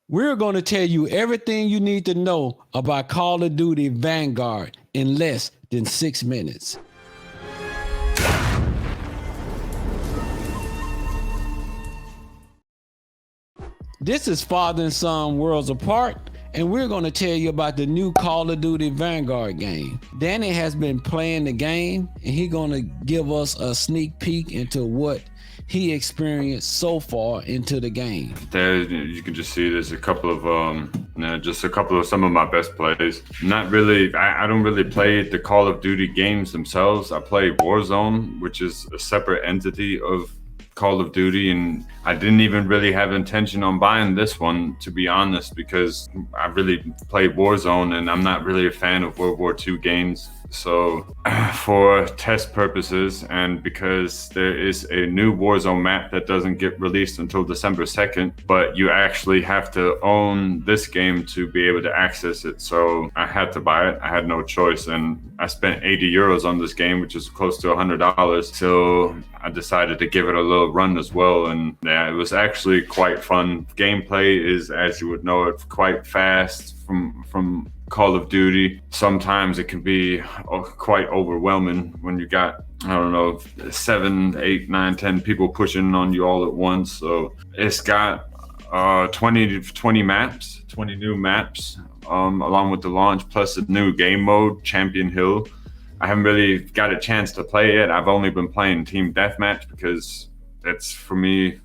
We're going to tell you everything you need to know about Call of Duty Vanguard in less than 6 minutes. This is Father and Son Worlds Apart, and we're going to tell you about the new Call of Duty Vanguard game. Danny has been playing the game, and he's going to give us a sneak peek into what he experienced so far into the game. There, you can just see there's a couple of some of my best plays. Not really, I don't really play the Call of Duty games themselves. I play Warzone, which is a separate entity of Call of Duty, and I didn't even really have intention on buying this one, to be honest, because I really play Warzone and I'm not really a fan of World War II games. So for test purposes, and because there is a new Warzone map that doesn't get released until December 2nd, but you actually have to own this game to be able to access it. So I had to buy it. I had no choice, and I spent 80 euros on this game, which is close to $100. So I decided to give it a little run as well, and yeah, it was actually quite fun. Gameplay is, as you would know it, quite fast from Call of Duty. Sometimes it can be quite overwhelming when you got, I don't know, 7, 8, 9, 10 people pushing on you all at once. So it's got 20 maps, 20 new maps, along with the launch, plus a new game mode, Champion Hill. I haven't really got a chance to play it. I've only been playing Team Deathmatch because that's, for me,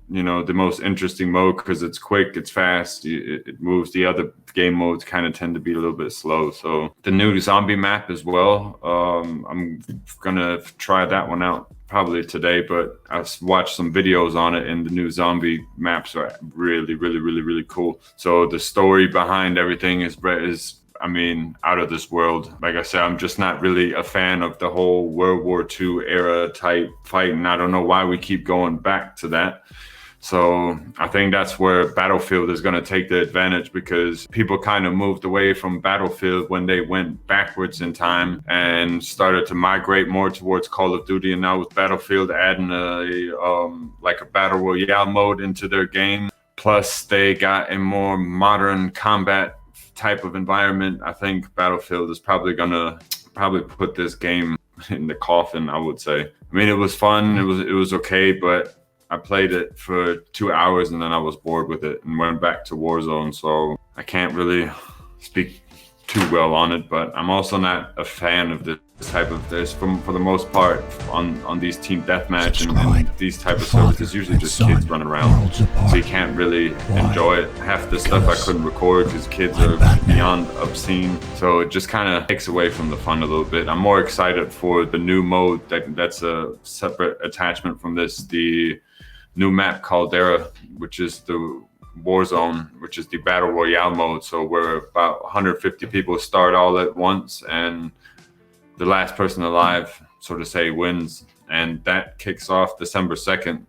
you know, the most interesting mode, because it's quick, it's fast, it moves. The other game modes kind of tend to be a little bit slow. So the new zombie map as well, I'm gonna try that one out probably today, but I've watched some videos on it, and the new zombie maps are really cool. So the story behind everything is I mean, out of this world. Like I said, I'm just not really a fan of the whole World War II era type fighting. I don't know why we keep going back to that. So I think that's where Battlefield is going to take the advantage, because people kind of moved away from Battlefield when they went backwards in time and started to migrate more towards Call of Duty. And now with Battlefield adding like a battle royale mode into their game, plus they got a more modern combat type of environment, I think Battlefield is probably gonna put this game in the coffin, I would say. I mean, it was fun, it was okay, but I played it for 2 hours and then I was bored with it and went back to Warzone. So I can't really speak too well on it, but I'm also not a fan of this type of for the most part on these team deathmatch and these type of servers. It's usually just kids running around, so you can't really enjoy it. Half the stuff I couldn't record because kids are beyond obscene, so it just kind of takes away from the fun a little bit. I'm more excited for the new mode that's a separate attachment from this, the new map Caldera, which is the Warzone, which is the battle royale mode. So where about 150 people start all at once, and the last person alive, so to say, wins. And that kicks off December 2nd.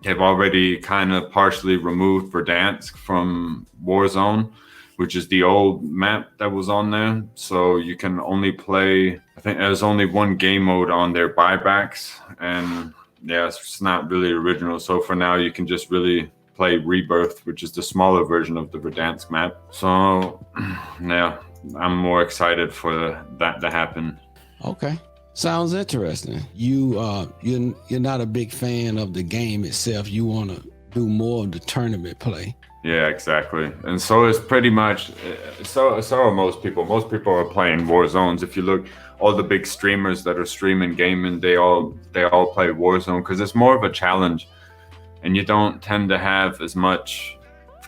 They've already kind of partially removed Verdansk from Warzone, which is the old map that was on there. So you can only play, I think there's only one game mode on their buybacks, and yeah, it's not really original. So for now, you can just really play Rebirth, which is the smaller version of the Verdansk map. So yeah, I'm more excited for that to happen. Okay, sounds interesting. You're not a big fan of the game itself. You want to do more of the tournament play. Yeah, exactly. And so it's pretty much so are most people. Most people are playing Warzones. If you look, all the big streamers that are streaming gaming, they all play Warzone because it's more of a challenge, and you don't tend to have as much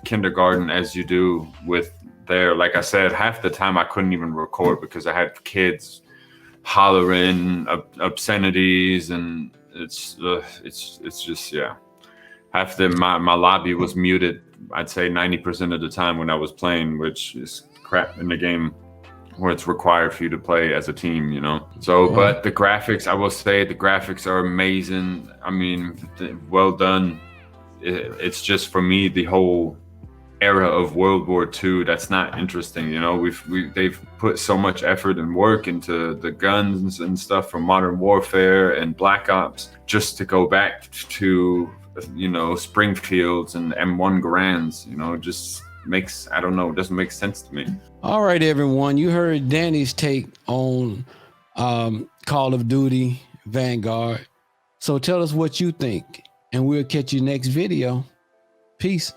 kindergarten as you do with there. Like I said, half the time I couldn't even record because I had kids hollering obscenities, and it's just, yeah. Half my lobby was muted, I'd say 90% of the time when I was playing, which is crap in the game where it's required for you to play as a team, you know? So, but the graphics, I will say the graphics are amazing. I mean, well done. It's just, for me, the whole era of World War II, that's not interesting, you know? They've put so much effort and work into the guns and stuff from Modern Warfare and Black Ops, just to go back to Springfields and M1 Grands. Just makes, I don't know, it doesn't make sense to me. All right, everyone, you heard Danny's take on Call of Duty Vanguard. So tell us what you think, and we'll catch you next video. Peace.